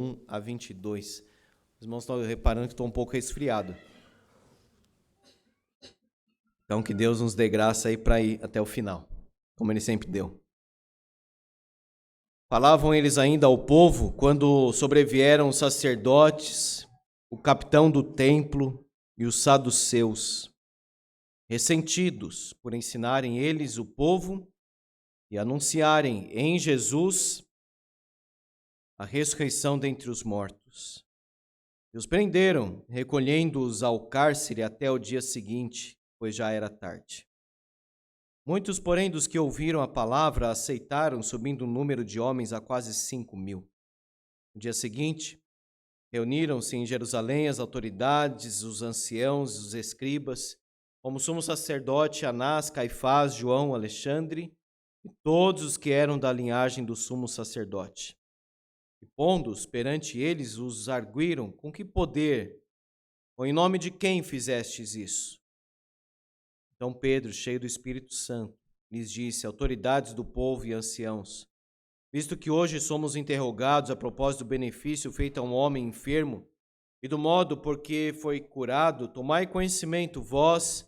1 a 22. Os irmãos estão reparando que estou um pouco resfriado. Então, que Deus nos dê graça aí para ir até o final, como Ele sempre deu. Falavam eles ainda ao povo quando sobrevieram os sacerdotes, o capitão do templo e os saduceus, ressentidos por ensinarem eles o povo e anunciarem em Jesus a ressurreição dentre os mortos. E os prenderam, recolhendo-os ao cárcere até o dia seguinte, pois já era tarde. Muitos, porém, dos que ouviram a palavra aceitaram, subindo o número de homens a quase 5.000. No dia seguinte, reuniram-se em Jerusalém as autoridades, os anciãos, os escribas, como o sumo sacerdote Anás, Caifás, João, Alexandre e todos os que eram da linhagem do sumo sacerdote. E pondo-os perante eles, os arguíram: com que poder ou em nome de quem fizestes isso? Então Pedro, cheio do Espírito Santo, lhes disse: autoridades do povo e anciãos, visto que hoje somos interrogados a propósito do benefício feito a um homem enfermo e do modo por que foi curado, tomai conhecimento, vós,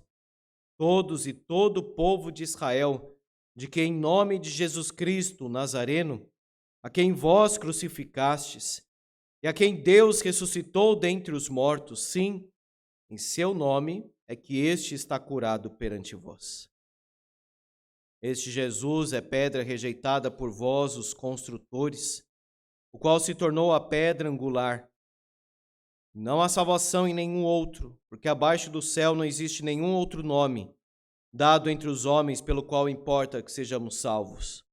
todos e todo o povo de Israel, de que em nome de Jesus Cristo, Nazareno, a quem vós crucificastes, e a quem Deus ressuscitou dentre os mortos, sim, em seu nome é que este está curado perante vós. Este Jesus é pedra rejeitada por vós, os construtores, o qual se tornou a pedra angular. Não há salvação em nenhum outro, porque abaixo do céu não existe nenhum outro nome dado entre os homens pelo qual importa que sejamos salvos.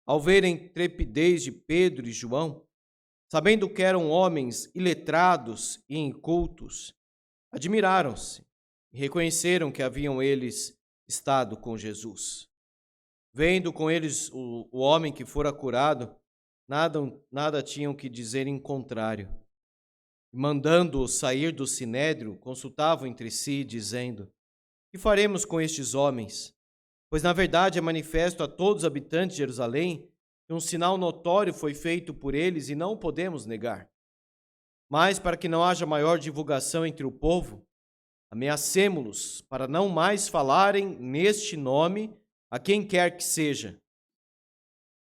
Ao verem trepidez de Pedro e João, sabendo que eram homens iletrados e incultos, admiraram-se e reconheceram que haviam eles estado com Jesus. Vendo com eles o homem que fora curado, nada tinham que dizer em contrário. Mandando-os sair do sinédrio, consultavam entre si, dizendo: que faremos com estes homens? Pois na verdade é manifesto a todos os habitantes de Jerusalém que um sinal notório foi feito por eles e não o podemos negar. Mas para que não haja maior divulgação entre o povo, ameacemo-los para não mais falarem neste nome a quem quer que seja.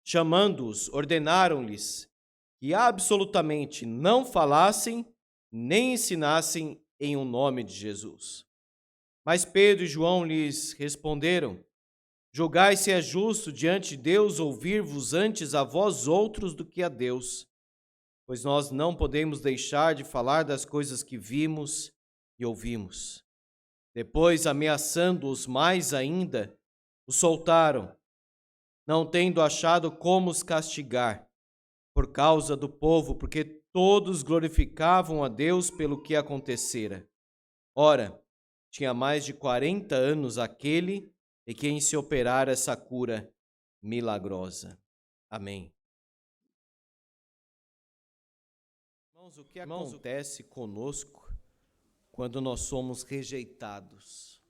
Chamando-os, ordenaram-lhes que absolutamente não falassem nem ensinassem em um nome de Jesus. Mas Pedro e João lhes responderam: julgai se é justo diante de Deus ouvir-vos antes a vós outros do que a Deus, pois nós não podemos deixar de falar das coisas que vimos e ouvimos. Depois, ameaçando-os mais ainda, os soltaram, não tendo achado como os castigar, por causa do povo, porque todos glorificavam a Deus pelo que acontecera. Ora, tinha mais de 40 anos aquele em quem se operara essa cura milagrosa. Amém. Irmãos, o que acontece conosco quando nós somos rejeitados?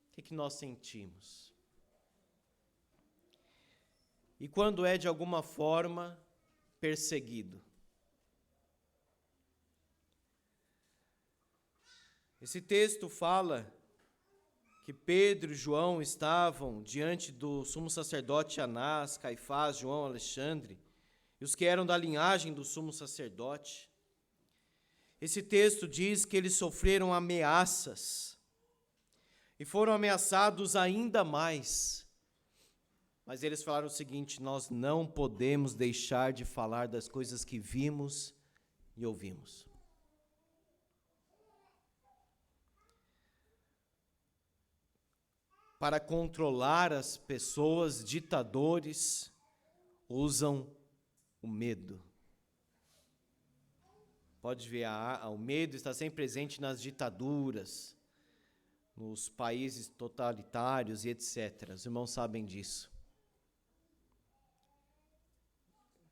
O que nós sentimos? E quando é de alguma forma perseguido? Esse texto fala que Pedro e João estavam diante do sumo sacerdote Anás, Caifás, João, Alexandre, e os que eram da linhagem do sumo sacerdote. Esse texto diz que eles sofreram ameaças e foram ameaçados ainda mais. Mas eles falaram o seguinte: nós não podemos deixar de falar das coisas que vimos e ouvimos. Para controlar as pessoas, ditadores usam o medo. Pode ver, o medo está sempre presente nas ditaduras, nos países totalitários e etc. Os irmãos sabem disso.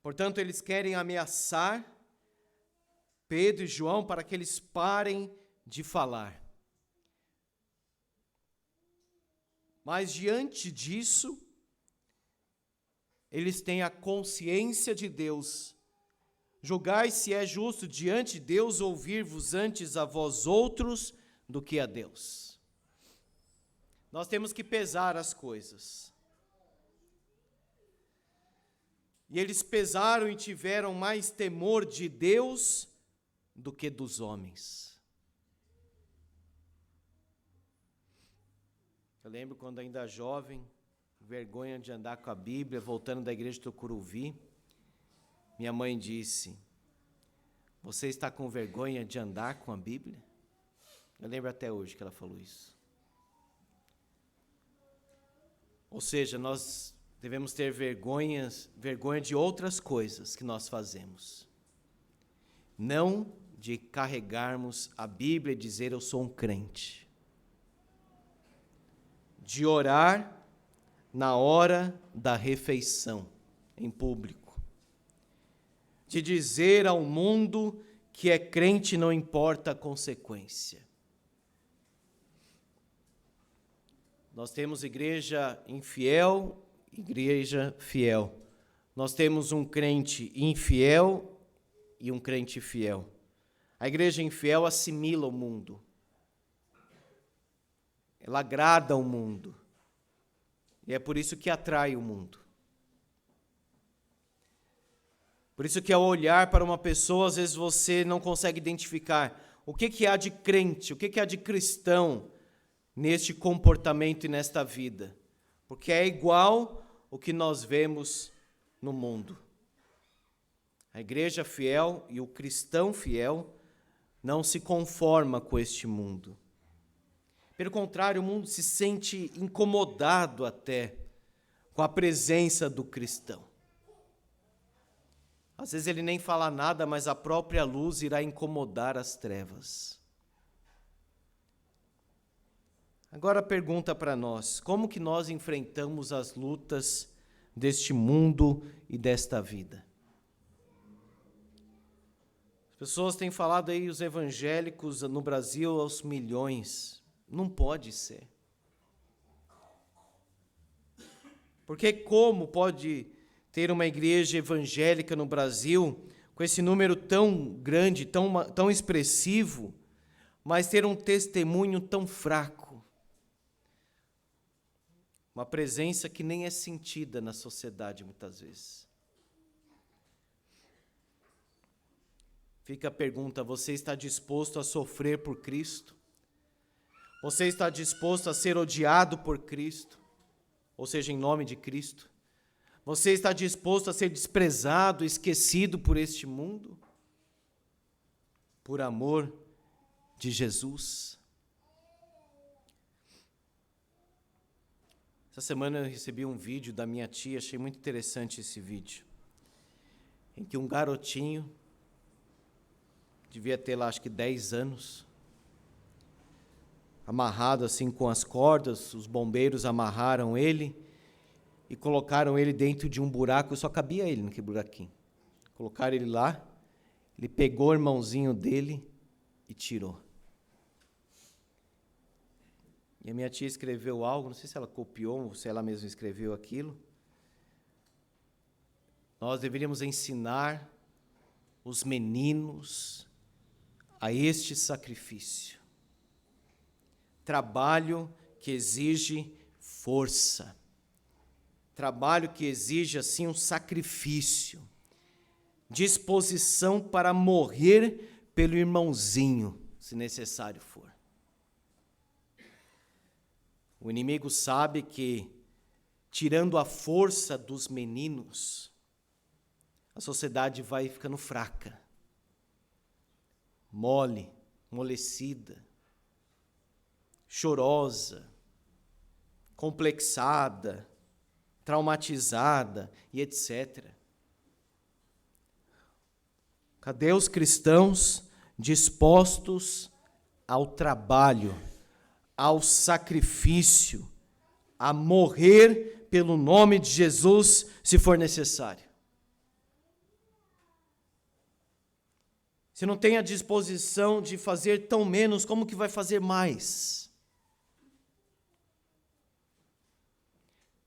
Portanto, eles querem ameaçar Pedro e João para que eles parem de falar. Mas diante disso, eles têm a consciência de Deus Julgai se é justo diante de Deus ouvir-vos antes a vós outros do que a Deus. Nós temos que pesar as coisas. E eles pesaram e tiveram mais temor de Deus do que dos homens. Eu lembro quando ainda jovem, vergonha de andar com a Bíblia, voltando da igreja de Tucuruvi, minha mãe disse: você está com vergonha de andar com a Bíblia? Eu lembro até hoje que ela falou isso. Ou seja, nós devemos ter vergonha de outras coisas que nós fazemos. Não de carregarmos a Bíblia e dizer eu sou um crente. De orar na hora da refeição, em público. De dizer ao mundo que é crente não importa a consequência. Nós temos igreja infiel, igreja fiel. Nós temos um crente infiel e um crente fiel. A igreja infiel assimila o mundo. Ela agrada ao mundo. E é por isso que atrai o mundo. Por isso que ao olhar para uma pessoa, às vezes você não consegue identificar o que há de crente, o que há de cristão neste comportamento e nesta vida. Porque é igual o que nós vemos no mundo. A igreja fiel e o cristão fiel não se conforma com este mundo. Pelo contrário, o mundo se sente incomodado até com a presença do cristão. Às vezes ele nem fala nada, mas a própria luz irá incomodar as trevas. Agora pergunta para nós, como que nós enfrentamos as lutas deste mundo e desta vida? As pessoas têm falado aí, os evangélicos no Brasil aos milhões. Não pode ser. Porque como pode ter uma igreja evangélica no Brasil com esse número tão grande, tão expressivo, mas ter um testemunho tão fraco? Uma presença que nem é sentida na sociedade muitas vezes. Fica a pergunta, você está disposto a sofrer por Cristo? Você está disposto a ser odiado por Cristo? Ou seja, em nome de Cristo? Você está disposto a ser desprezado, esquecido por este mundo? Por amor de Jesus? Essa semana eu recebi um vídeo da minha tia, achei muito interessante esse vídeo, em que um garotinho, devia ter lá acho que 10 anos, amarrado assim com as cordas, os bombeiros amarraram ele e colocaram ele dentro de um buraco, só cabia ele naquele buraquinho. Colocaram ele lá, ele pegou o irmãozinho dele e tirou. E a minha tia escreveu algo, não sei se ela copiou ou se ela mesma escreveu aquilo. Nós deveríamos ensinar os meninos a este sacrifício. Trabalho que exige força. Trabalho que exige, assim, um sacrifício. Disposição para morrer pelo irmãozinho, se necessário for. O inimigo sabe que, tirando a força dos meninos, a sociedade vai ficando fraca, mole, amolecida, chorosa, complexada, traumatizada e etc. Cadê os cristãos dispostos ao trabalho, ao sacrifício, a morrer pelo nome de Jesus, se for necessário? Se não tem a disposição de fazer tão menos, como que vai fazer mais?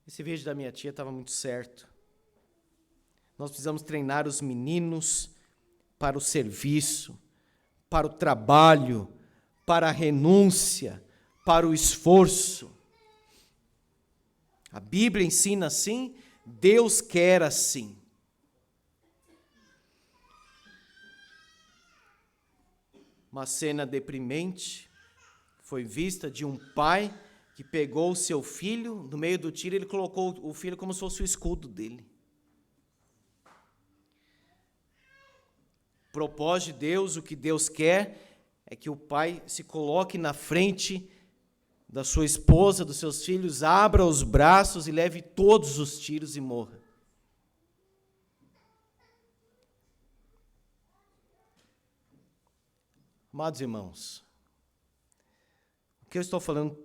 Esse vídeo da minha tia estava muito certo. Nós precisamos treinar os meninos para o serviço, para o trabalho, para a renúncia, para o esforço. A Bíblia ensina assim, Deus quer assim. Uma cena deprimente foi vista de um pai que pegou o seu filho, no meio do tiro ele colocou o filho como se fosse o escudo dele. O propósito de Deus, o que Deus quer, é que o pai se coloque na frente da sua esposa, dos seus filhos, abra os braços e leve todos os tiros e morra. Amados irmãos, o que eu estou falando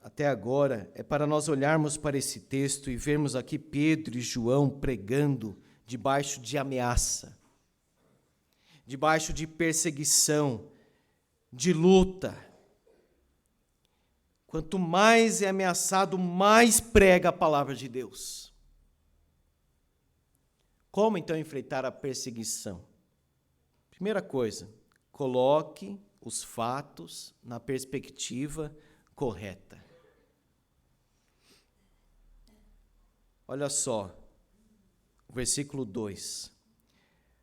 até agora é para nós olharmos para esse texto e vermos aqui Pedro e João pregando debaixo de ameaça, debaixo de perseguição, de luta. Quanto mais é ameaçado, mais prega a palavra de Deus. Como então enfrentar a perseguição? Primeira coisa, coloque os fatos na perspectiva correta. Olha só, o versículo 2.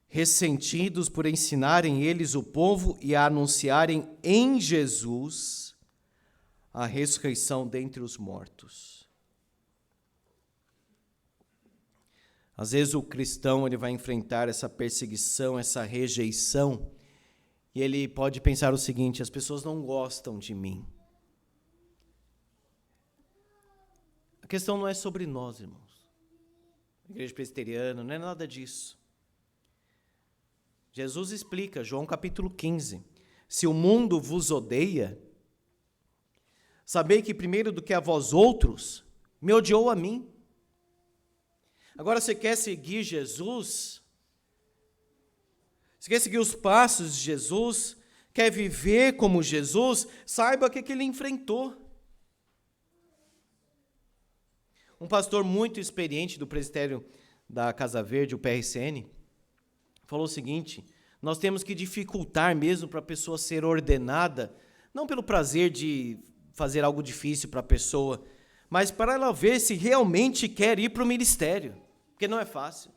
Ressentidos por ensinarem eles o povo e a anunciarem em Jesus a ressurreição dentre os mortos. Às vezes o cristão ele vai enfrentar essa perseguição, essa rejeição, e ele pode pensar o seguinte: as pessoas não gostam de mim. A questão não é sobre nós, irmãos. A igreja presbiteriana, não é nada disso. Jesus explica, João capítulo 15, se o mundo vos odeia, sabei que primeiro do que a vós outros, me odiou a mim. Agora você quer seguir Jesus? Você quer seguir os passos de Jesus? Quer viver como Jesus? Saiba o que ele enfrentou. Um pastor muito experiente do presbitério da Casa Verde, o PRCN, falou o seguinte: nós temos que dificultar mesmo para a pessoa ser ordenada, não pelo prazer de fazer algo difícil para a pessoa, mas para ela ver se realmente quer ir para o ministério, porque não é fácil.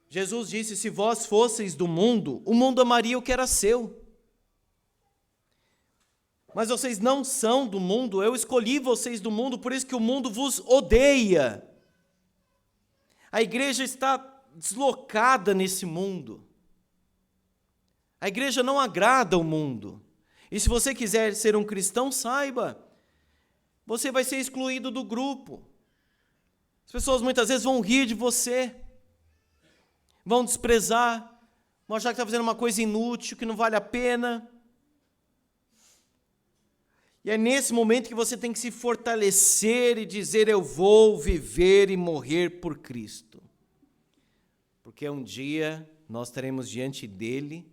Jesus disse: se vós fosseis do mundo, o mundo amaria o que era seu. Mas vocês não são do mundo, eu escolhi vocês do mundo, por isso que o mundo vos odeia. A igreja está deslocada nesse mundo. A igreja não agrada o mundo. E se você quiser ser um cristão, saiba, você vai ser excluído do grupo. As pessoas muitas vezes vão rir de você, vão desprezar, vão achar que está fazendo uma coisa inútil, que não vale a pena. E é nesse momento que você tem que se fortalecer e dizer: eu vou viver e morrer por Cristo. Porque um dia nós estaremos diante dele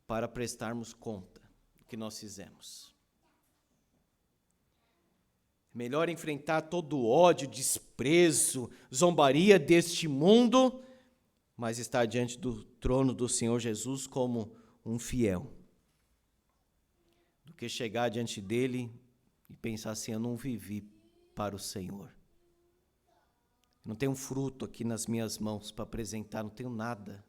para prestarmos conta do que nós fizemos. Melhor enfrentar todo o ódio, desprezo, zombaria deste mundo, mas estar diante do trono do Senhor Jesus como um fiel. Do que chegar diante dele e pensar assim: eu não vivi para o Senhor. Não tenho um fruto aqui nas minhas mãos para apresentar, não tenho nada.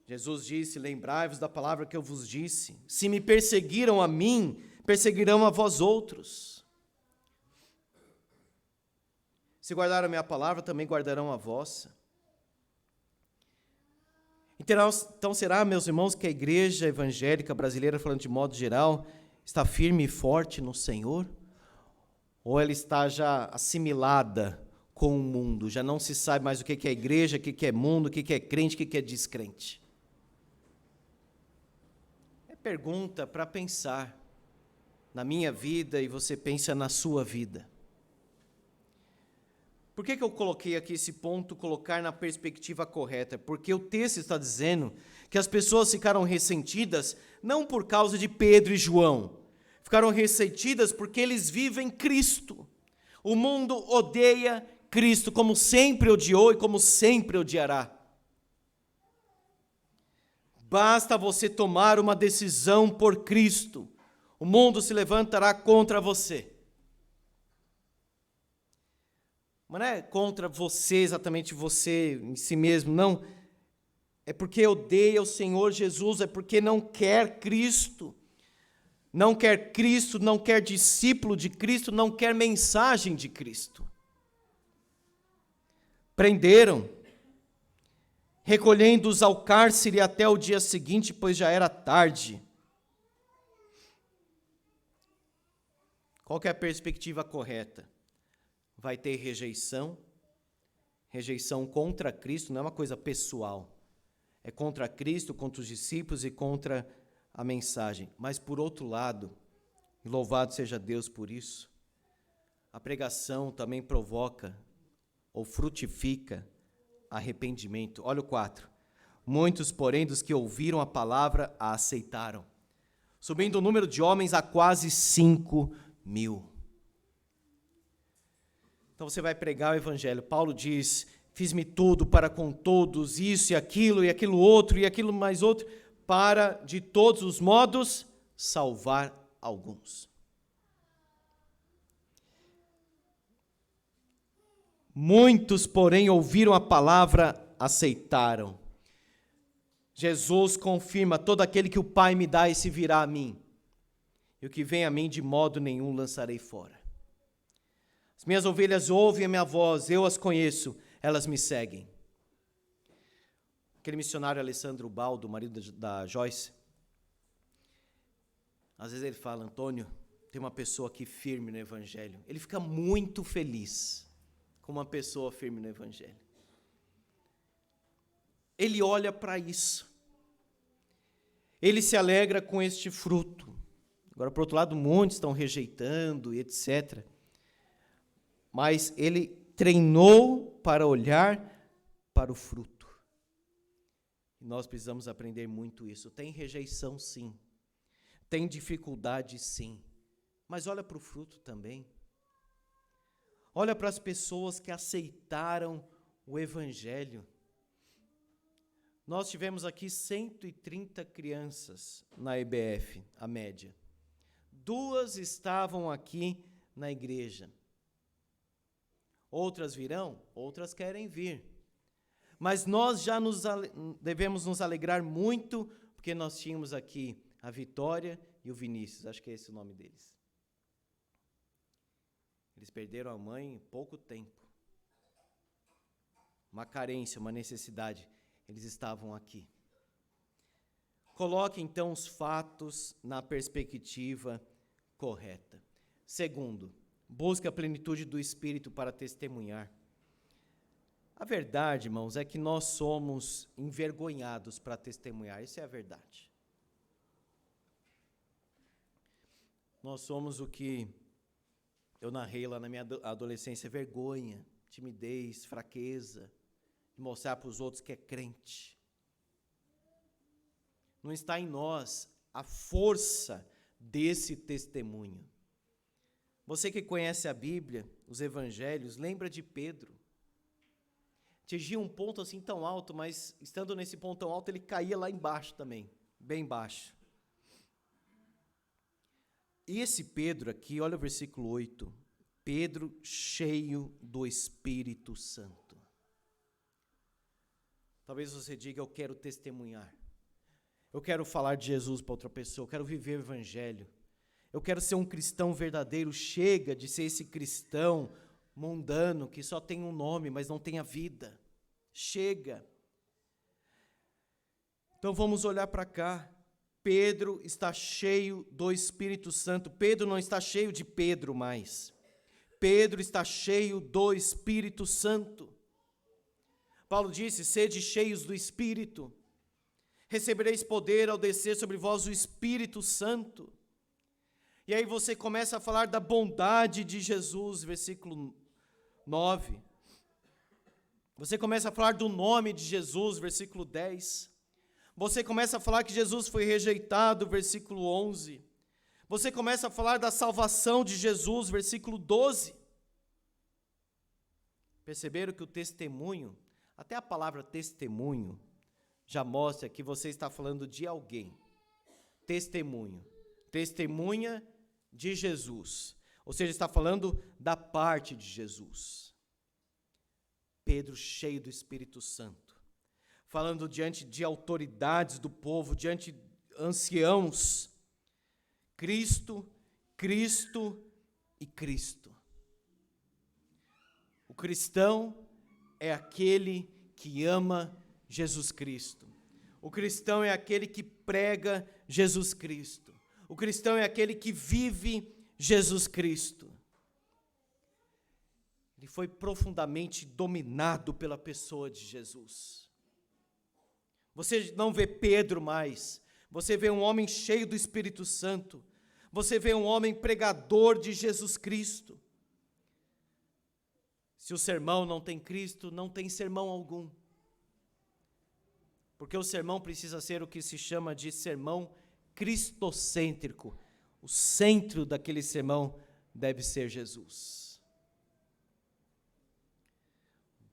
Jesus disse: lembrai-vos da palavra que eu vos disse. Se me perseguiram a mim, perseguirão a vós outros. Se guardaram a minha palavra, também guardarão a vossa. Então será, meus irmãos, que a igreja evangélica brasileira, falando de modo geral, está firme e forte no Senhor? Ou ela está já assimilada com o mundo? Já não se sabe mais o que é igreja, o que é mundo, o que é crente, o que é descrente? É pergunta para pensar na minha vida e você pensa na sua vida. Por que eu coloquei aqui esse ponto, colocar na perspectiva correta? Porque o texto está dizendo que as pessoas ficaram ressentidas não por causa de Pedro e João, ficaram ressentidas porque eles vivem Cristo. O mundo odeia Cristo, como sempre odiou e como sempre odiará. Basta você tomar uma decisão por Cristo, o mundo se levantará contra você. Mas não é contra você, exatamente você em si mesmo, não. É porque odeia o Senhor Jesus, é porque não quer Cristo. Não quer Cristo, não quer discípulo de Cristo, não quer mensagem de Cristo. Prenderam, recolhendo-os ao cárcere até o dia seguinte, pois já era tarde. Qual que é a perspectiva correta? Vai ter rejeição contra Cristo, não é uma coisa pessoal. É contra Cristo, contra os discípulos e contra a mensagem. Mas, por outro lado, e louvado seja Deus por isso, a pregação também provoca ou frutifica arrependimento. Olha o 4. Muitos, porém, dos que ouviram a palavra, a aceitaram, subindo o número de homens a quase 5.000. Então você vai pregar o evangelho. Paulo diz: fiz-me tudo para com todos, isso e aquilo outro, e aquilo mais outro, para, de todos os modos, salvar alguns. Muitos, porém, ouviram a palavra, aceitaram. Jesus confirma: todo aquele que o Pai me dá, esse virá a mim. E o que vem a mim, de modo nenhum lançarei fora. As minhas ovelhas ouvem a minha voz, eu as conheço, elas me seguem. Aquele missionário Alessandro Baldo, marido da Joyce, às vezes ele fala: Antônio, tem uma pessoa aqui firme no evangelho. Ele fica muito feliz com uma pessoa firme no evangelho. Ele olha para isso. Ele se alegra com este fruto. Agora, por outro lado, muitos estão rejeitando e etc. Mas ele treinou para olhar para o fruto. E nós precisamos aprender muito isso. Tem rejeição, sim. Tem dificuldade, sim. Mas olha para o fruto também. Olha para as pessoas que aceitaram o evangelho. Nós tivemos aqui 130 crianças na EBF, a média. 2 estavam aqui na igreja. Outras virão, outras querem vir. Mas nós já devemos nos alegrar muito, porque nós tínhamos aqui a Vitória e o Vinícius, acho que é esse o nome deles. Eles perderam a mãe em pouco tempo. Uma carência, uma necessidade. Eles estavam aqui. Coloque, então, os fatos na perspectiva correta. Segundo, busque a plenitude do Espírito para testemunhar. A verdade, irmãos, é que nós somos envergonhados para testemunhar. Isso é a verdade. Nós somos o que eu narrei lá na minha adolescência: vergonha, timidez, fraqueza, de mostrar para os outros que é crente. Não está em nós a força desse testemunho. Você que conhece a Bíblia, os evangelhos, lembra de Pedro. Atingia um ponto assim tão alto, mas estando nesse ponto tão alto, ele caía lá embaixo também, bem baixo. E esse Pedro aqui, olha o versículo 8, Pedro cheio do Espírito Santo. Talvez você diga: eu quero testemunhar, eu quero falar de Jesus para outra pessoa, eu quero viver o evangelho, eu quero ser um cristão verdadeiro. Chega de ser esse cristão mundano que só tem um nome, mas não tem a vida. Chega. Então vamos olhar para cá. Pedro está cheio do Espírito Santo. Pedro não está cheio de Pedro mais. Pedro está cheio do Espírito Santo. Paulo disse: sede cheios do Espírito. Recebereis poder ao descer sobre vós o Espírito Santo. E aí você começa a falar da bondade de Jesus, versículo 9. Você começa a falar do nome de Jesus, versículo 10. Você começa a falar que Jesus foi rejeitado, versículo 11. Você começa a falar da salvação de Jesus, versículo 12. Perceberam que o testemunho, até a palavra testemunho, já mostra que você está falando de alguém. Testemunho. Testemunha de Jesus. Ou seja, está falando da parte de Jesus. Pedro, cheio do Espírito Santo, falando diante de autoridades do povo, diante de anciãos, Cristo, Cristo e Cristo. O cristão é aquele que ama Jesus Cristo. O cristão é aquele que prega Jesus Cristo. O cristão é aquele que vive Jesus Cristo. Ele foi profundamente dominado pela pessoa de Jesus. Você não vê Pedro mais, você vê um homem cheio do Espírito Santo, você vê um homem pregador de Jesus Cristo. Se o sermão não tem Cristo, não tem sermão algum. Porque o sermão precisa ser o que se chama de sermão cristocêntrico. O centro daquele sermão deve ser Jesus.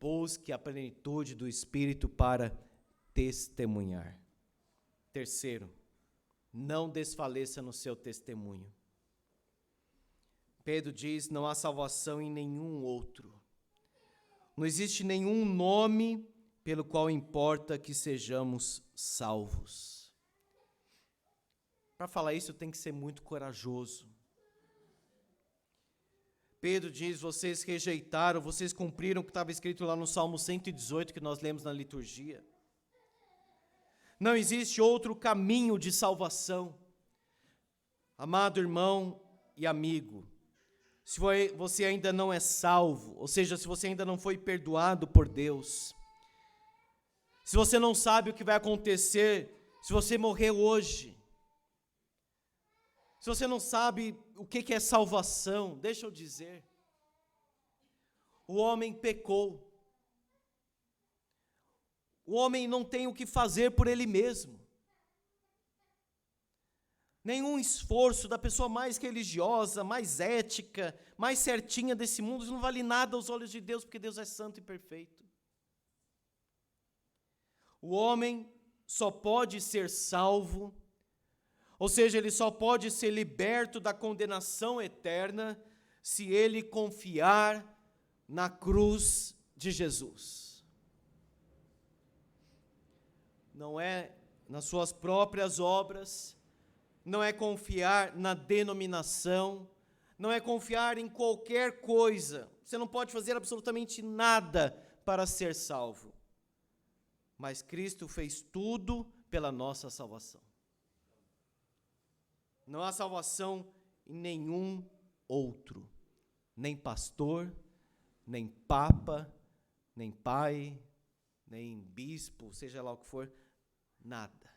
Busque a plenitude do Espírito para testemunhar. Terceiro, não desfaleça no seu testemunho. Pedro diz: não há salvação em nenhum outro. Não existe nenhum nome pelo qual importa que sejamos salvos. Para falar isso, tem que ser muito corajoso. Pedro diz: vocês rejeitaram, vocês cumpriram o que estava escrito lá no Salmo 118, que nós lemos na liturgia. Não existe outro caminho de salvação. Amado irmão e amigo, se você ainda não é salvo, ou seja, se você ainda não foi perdoado por Deus, se você não sabe o que vai acontecer se você morrer hoje, se você não sabe o que é salvação, deixa eu dizer, o homem pecou. O homem não tem o que fazer por ele mesmo. Nenhum esforço da pessoa mais religiosa, mais ética, mais certinha desse mundo, isso não vale nada aos olhos de Deus, porque Deus é santo e perfeito. O homem só pode ser salvo, ou seja, ele só pode ser liberto da condenação eterna, se ele confiar na cruz de Jesus. Não é nas suas próprias obras, não é confiar na denominação, não é confiar em qualquer coisa. Você não pode fazer absolutamente nada para ser salvo. Mas Cristo fez tudo pela nossa salvação. Não há salvação em nenhum outro, nem pastor, nem papa, nem pai, nem bispo, seja lá o que for, nada.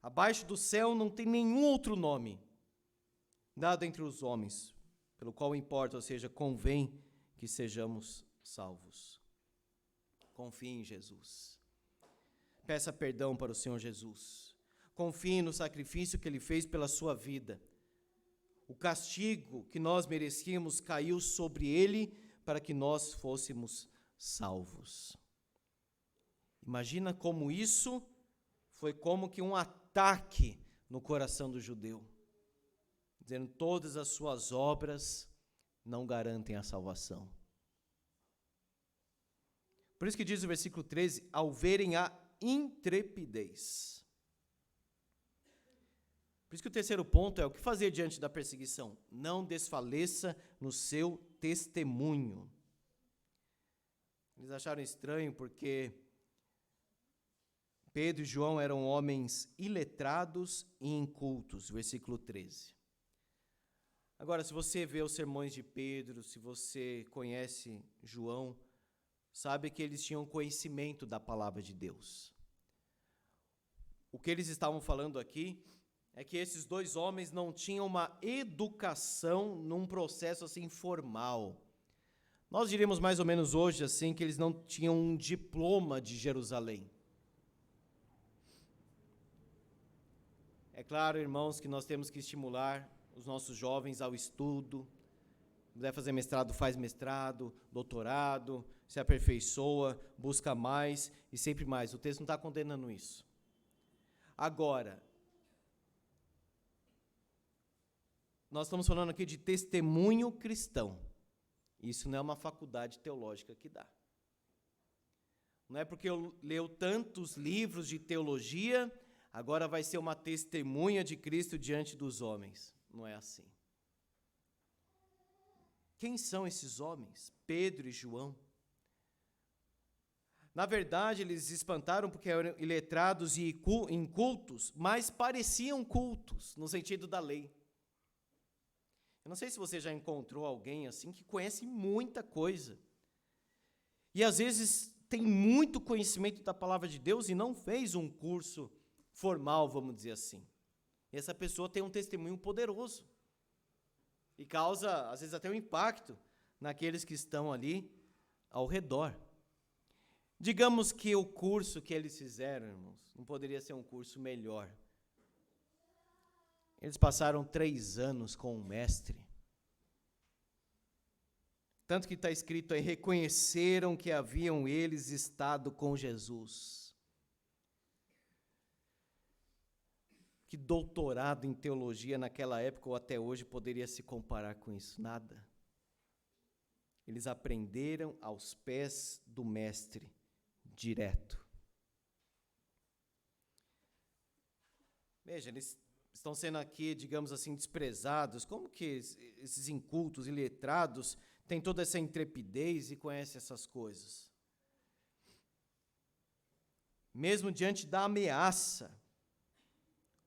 Abaixo do céu não tem nenhum outro nome dado entre os homens, pelo qual importa, ou seja, convém que sejamos salvos. Confie em Jesus. Peça perdão para o Senhor Jesus. Confie no sacrifício que Ele fez pela sua vida. O castigo que nós merecíamos caiu sobre Ele para que nós fôssemos salvos. Imagina como isso foi como que um ataque no coração do judeu, dizendo: todas as suas obras não garantem a salvação. Por isso que diz o versículo 13, ao verem a intrepidez. Por isso que o terceiro ponto é o que fazer diante da perseguição. Não desfaleça no seu testemunho. Eles acharam estranho porque Pedro e João eram homens iletrados e incultos, versículo 13. Agora, se você vê os sermões de Pedro, se você conhece João, sabe que eles tinham conhecimento da palavra de Deus. O que eles estavam falando aqui é que esses dois homens não tinham uma educação num processo assim formal. Nós diríamos mais ou menos hoje assim que eles não tinham um diploma de Jerusalém. É claro, irmãos, que nós temos que estimular os nossos jovens ao estudo, quiser fazer mestrado, faz mestrado, doutorado, se aperfeiçoa, busca mais e sempre mais. O texto não está condenando isso. Agora, nós estamos falando aqui de testemunho cristão. Isso não é uma faculdade teológica que dá. Não é porque eu leio tantos livros de teologia, agora vai ser uma testemunha de Cristo diante dos homens. Não é assim. Quem são esses homens? Pedro e João. Na verdade, eles espantaram porque eram iletrados e incultos, mas pareciam cultos, no sentido da lei. Eu não sei se você já encontrou alguém assim que conhece muita coisa. E às vezes tem muito conhecimento da palavra de Deus e não fez um curso formal, vamos dizer assim. E essa pessoa tem um testemunho poderoso. E causa, às vezes, até um impacto naqueles que estão ali ao redor. Digamos que o curso que eles fizeram, irmãos, não poderia ser um curso melhor. Eles passaram 3 anos com o mestre. Tanto que está escrito aí, reconheceram que haviam eles estado com Jesus. Que doutorado em teologia naquela época ou até hoje poderia se comparar com isso? Nada. Eles aprenderam aos pés do mestre, direto. Veja, eles estão sendo aqui, digamos assim, desprezados. Como que esses incultos e letrados têm toda essa intrepidez e conhecem essas coisas? Mesmo diante da ameaça,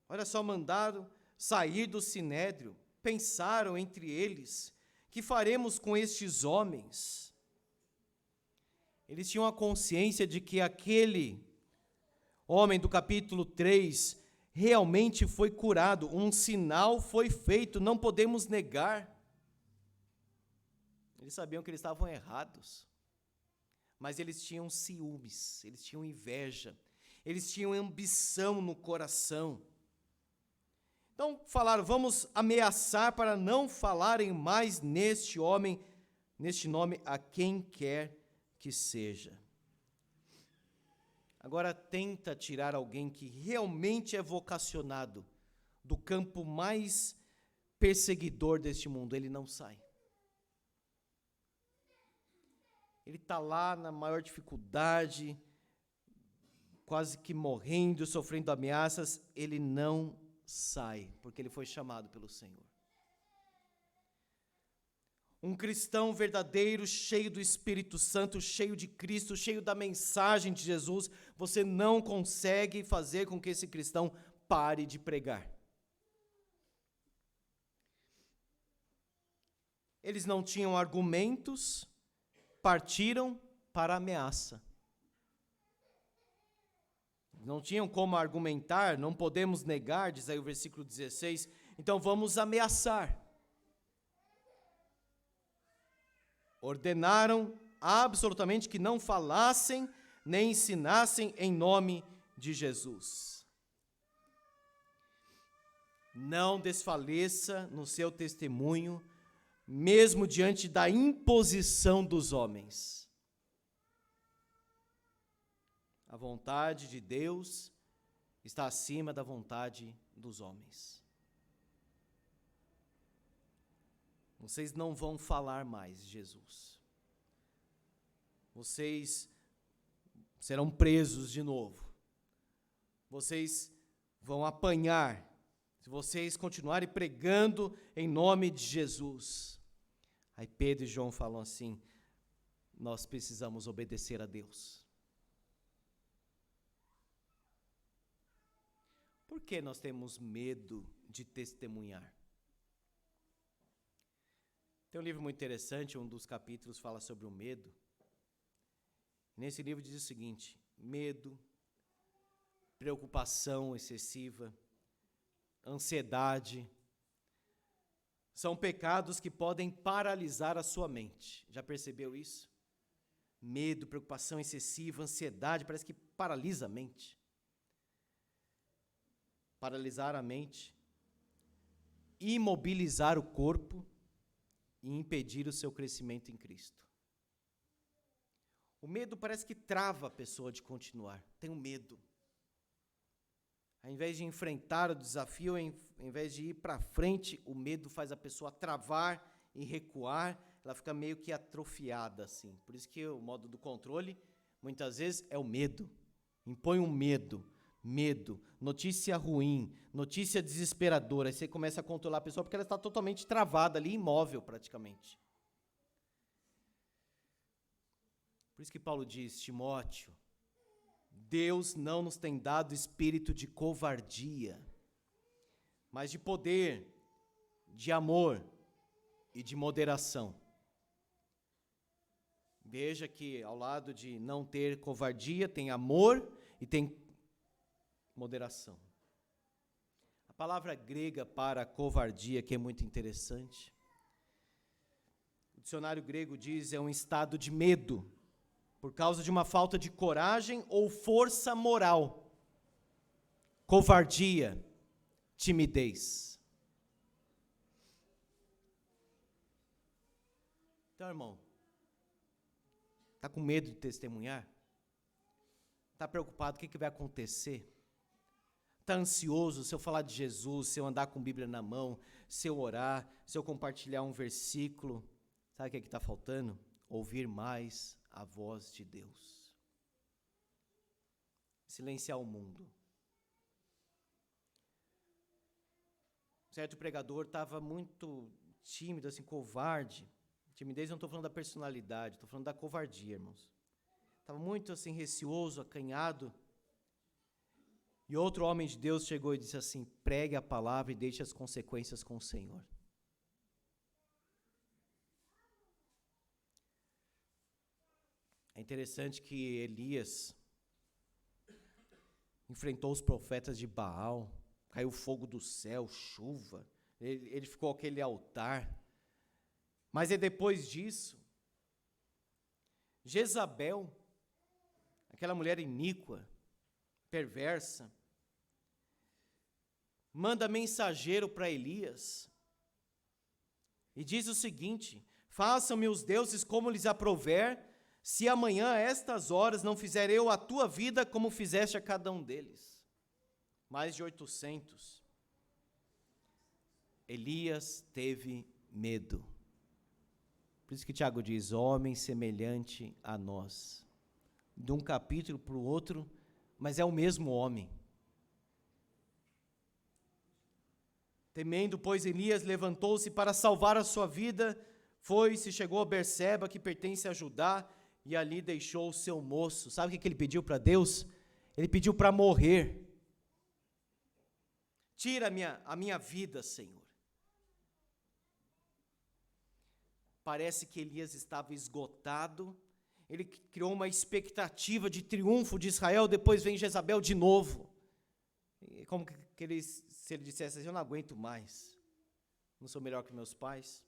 olha só, mandaram sair do sinédrio, pensaram entre eles, que faremos com estes homens? Eles tinham a consciência de que aquele homem do capítulo 3 realmente foi curado, um sinal foi feito, não podemos negar. Eles sabiam que eles estavam errados, mas eles tinham ciúmes, eles tinham inveja, eles tinham ambição no coração. Então falaram, vamos ameaçar para não falarem mais neste homem, neste nome, a quem quer que seja. Agora tenta tirar alguém que realmente é vocacionado do campo mais perseguidor deste mundo, ele não sai. Ele está lá na maior dificuldade, quase que morrendo, sofrendo ameaças, ele não sai, porque ele foi chamado pelo Senhor. Um cristão verdadeiro, cheio do Espírito Santo, cheio de Cristo, cheio da mensagem de Jesus, você não consegue fazer com que esse cristão pare de pregar. Eles não tinham argumentos, partiram para a ameaça. Não tinham como argumentar, não podemos negar, diz aí o versículo 16, então vamos ameaçar. Ordenaram absolutamente que não falassem nem ensinassem em nome de Jesus. Não desfaleça no seu testemunho, mesmo diante da imposição dos homens. A vontade de Deus está acima da vontade dos homens. Vocês não vão falar mais de Jesus. Vocês serão presos de novo. Vocês vão apanhar se vocês continuarem pregando em nome de Jesus. Aí Pedro e João falam assim, nós precisamos obedecer a Deus. Por que nós temos medo de testemunhar? Tem um livro muito interessante, um dos capítulos fala sobre o medo. Nesse livro diz o seguinte, medo, preocupação excessiva, ansiedade, são pecados que podem paralisar a sua mente. Já percebeu isso? Medo, preocupação excessiva, ansiedade, parece que paralisa a mente. Paralisar a mente, imobilizar o corpo, e impedir o seu crescimento em Cristo. O medo parece que trava a pessoa de continuar. Tenho medo. Ao invés de enfrentar o desafio, ao invés de ir para frente, o medo faz a pessoa travar e recuar. Ela fica meio que atrofiada, assim. Por isso que o modo do controle, muitas vezes, é o medo. Impõe um medo, notícia ruim, notícia desesperadora. Aí você começa a controlar a pessoa porque ela está totalmente travada ali, imóvel praticamente. Por isso que Paulo diz, Timóteo, Deus não nos tem dado espírito de covardia, mas de poder, de amor e de moderação. Veja que ao lado de não ter covardia, tem amor e tem moderação. A palavra grega para covardia, que é muito interessante, o dicionário grego diz é um estado de medo, por causa de uma falta de coragem ou força moral. Covardia, timidez. Então, irmão, está com medo de testemunhar? Está preocupado, o que vai acontecer? Está ansioso se eu falar de Jesus, se eu andar com a Bíblia na mão, se eu orar, se eu compartilhar um versículo? Sabe o que está faltando? Ouvir mais a voz de Deus. Silenciar o mundo. Certo pregador estava muito tímido, assim, covarde. Timidez, não estou falando da personalidade, estou falando da covardia, irmãos. Estava muito assim, receoso, acanhado. E outro homem de Deus chegou e disse assim, pregue a palavra e deixe as consequências com o Senhor. É interessante que Elias enfrentou os profetas de Baal, caiu fogo do céu, chuva, ele ficou aquele altar. Mas é depois disso, Jezabel, aquela mulher iníqua, perversa, manda mensageiro para Elias e diz o seguinte, façam-me os deuses como lhes aprouver, se amanhã a estas horas não fizer eu a tua vida como fizeste a cada um deles. Mais de 800. Elias teve medo. Por isso que Tiago diz, homem semelhante a nós. De um capítulo para o outro, mas é o mesmo homem. Temendo, pois, Elias levantou-se para salvar a sua vida, foi-se, chegou a Berseba, que pertence a Judá, e ali deixou o seu moço. Sabe o que ele pediu para Deus? Ele pediu para morrer. Tira a minha vida, Senhor. Parece que Elias estava esgotado. Ele criou uma expectativa de triunfo de Israel, depois vem Jezabel de novo. E como que ele, se ele dissesse assim, eu não aguento mais, não sou melhor que meus pais.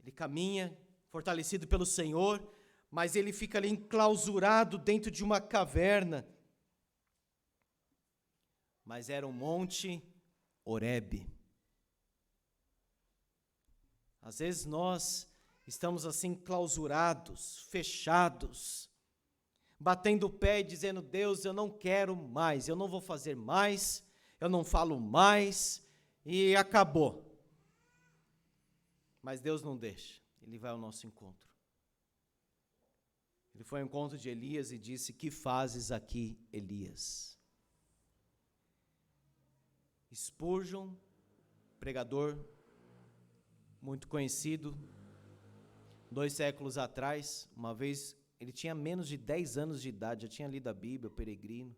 Ele caminha, fortalecido pelo Senhor, mas ele fica ali enclausurado dentro de uma caverna. Mas era um monte Horebe. Às vezes nós estamos assim clausurados, fechados, batendo o pé e dizendo, Deus, eu não quero mais, eu não vou fazer mais, eu não falo mais, e acabou. Mas Deus não deixa, Ele vai ao nosso encontro. Ele foi ao encontro de Elias e disse, que fazes aqui, Elias? Spurgeon, pregador muito conhecido, 2 séculos atrás, uma vez, ele tinha menos de 10 anos de idade, já tinha lido a Bíblia, peregrino,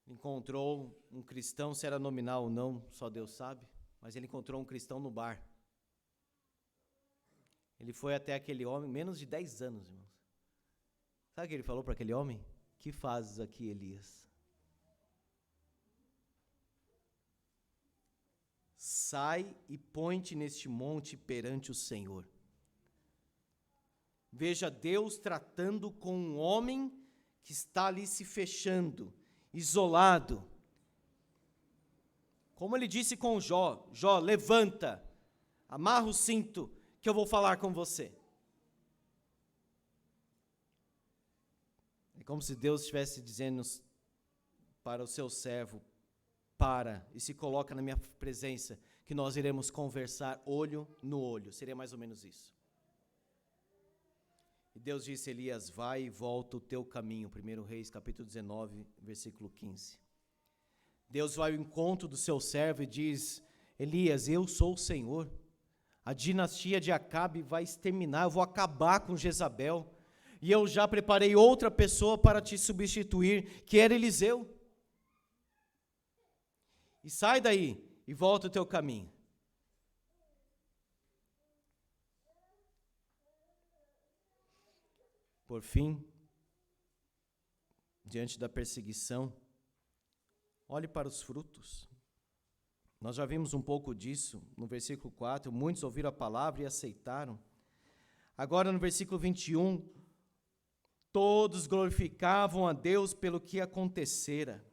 encontrou um cristão, se era nominal ou não, só Deus sabe, mas ele encontrou um cristão no bar. Ele foi até aquele homem, menos de 10 anos, irmãos. Sabe o que ele falou para aquele homem? Que fazes aqui, Elias? Sai e põe-te neste monte perante o Senhor. Veja Deus tratando com um homem que está ali se fechando, isolado. Como ele disse com Jó, Jó, levanta, Amarra o cinto que eu vou falar com você. É como se Deus estivesse dizendo para o seu servo, para e se coloca na minha presença, que nós iremos conversar olho no olho. Seria mais ou menos isso. E Deus disse a Elias, vai e volta o teu caminho. 1 Reis, capítulo 19, versículo 15. Deus vai ao encontro do seu servo e diz, Elias, eu sou o Senhor. A dinastia de Acabe vai exterminar, eu vou acabar com Jezabel. E eu já preparei outra pessoa para te substituir, que era Eliseu. E sai daí e volta o teu caminho. Por fim, diante da perseguição, olhe para os frutos. Nós já vimos um pouco disso no versículo 4, muitos ouviram a palavra e aceitaram. Agora no versículo 21, todos glorificavam a Deus pelo que acontecera.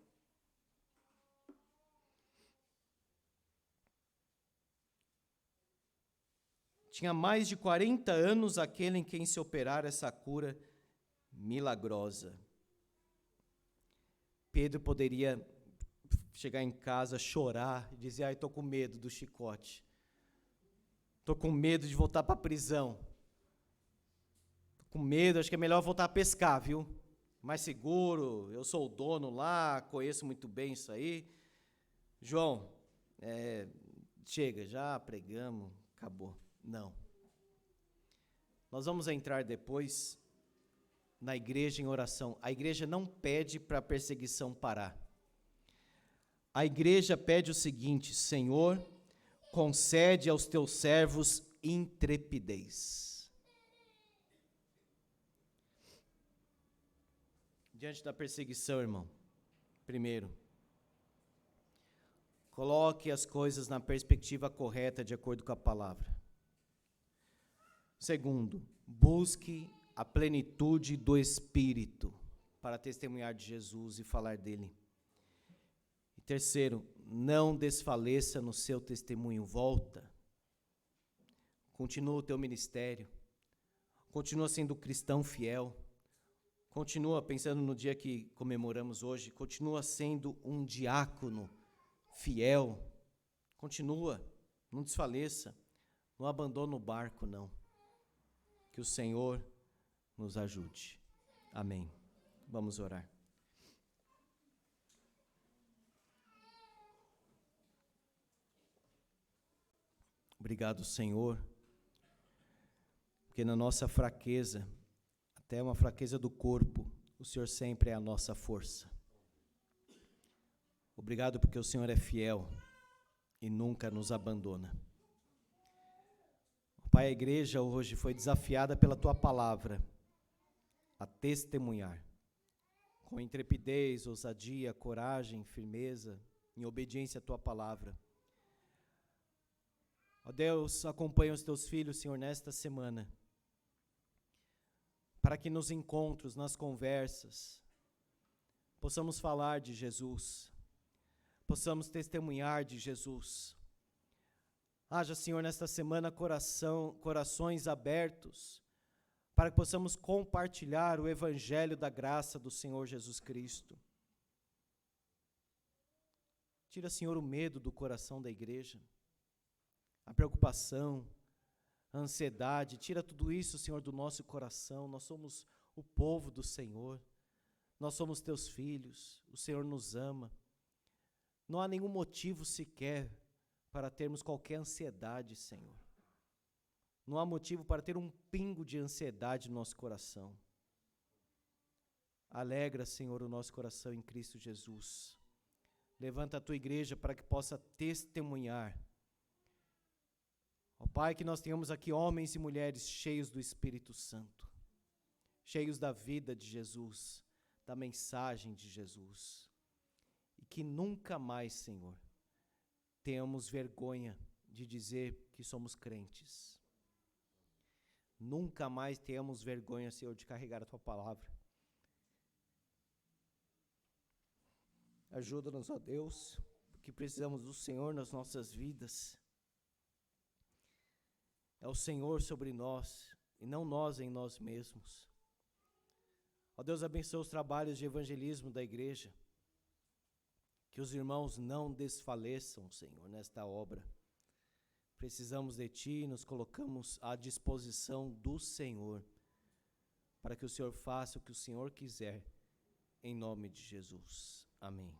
Tinha mais de 40 anos aquele em quem se operara essa cura milagrosa. Pedro poderia chegar em casa, chorar e dizer, estou com medo do chicote. Estou com medo de voltar para a prisão. Estou com medo, acho que é melhor voltar a pescar, viu? Mais seguro, eu sou o dono lá, conheço muito bem isso aí. João, chega, já pregamos, acabou. Não. Nós vamos entrar depois na igreja em oração. A igreja não pede para a perseguição parar. A igreja pede o seguinte, Senhor, concede aos teus servos intrepidez. Diante da perseguição, irmão, primeiro, coloque as coisas na perspectiva correta, de acordo com a palavra. Segundo, busque a plenitude do Espírito para testemunhar de Jesus e falar dele. E terceiro, não desfaleça no seu testemunho, volta. Continua o teu ministério, continua sendo cristão fiel, continua pensando no dia que comemoramos hoje, continua sendo um diácono fiel, continua, não desfaleça, não abandona o barco, não. Que o Senhor nos ajude. Amém. Vamos orar. Obrigado, Senhor, porque na nossa fraqueza, até uma fraqueza do corpo, o Senhor sempre é a nossa força. Obrigado porque o Senhor é fiel e nunca nos abandona. Pai, a igreja hoje foi desafiada pela Tua palavra a testemunhar com intrepidez, ousadia, coragem, firmeza, em obediência à Tua palavra. Ó Deus, acompanha os Teus filhos, Senhor, nesta semana, para que nos encontros, nas conversas, possamos falar de Jesus, possamos testemunhar de Jesus. Haja, Senhor, nesta semana corações abertos, para que possamos compartilhar o evangelho da graça do Senhor Jesus Cristo. Tira, Senhor, o medo do coração da igreja, a preocupação, a ansiedade, tira tudo isso, Senhor, do nosso coração. Nós somos o povo do Senhor, nós somos teus filhos, o Senhor nos ama. Não há nenhum motivo sequer para termos qualquer ansiedade, Senhor. Não há motivo para ter um pingo de ansiedade no nosso coração. Alegra, Senhor, o nosso coração em Cristo Jesus. Levanta a tua igreja para que possa testemunhar. Ó Pai, que nós tenhamos aqui homens e mulheres cheios do Espírito Santo, cheios da vida de Jesus, da mensagem de Jesus. E que nunca mais, Senhor, tenhamos vergonha de dizer que somos crentes. Nunca mais tenhamos vergonha, Senhor, de carregar a Tua palavra. Ajuda-nos, ó Deus, porque precisamos do Senhor nas nossas vidas. É o Senhor sobre nós e não nós em nós mesmos. Ó Deus, abençoa os trabalhos de evangelismo da igreja. Que os irmãos não desfaleçam, Senhor, nesta obra. Precisamos de Ti e nos colocamos à disposição do Senhor, para que o Senhor faça o que o Senhor quiser, em nome de Jesus. Amém.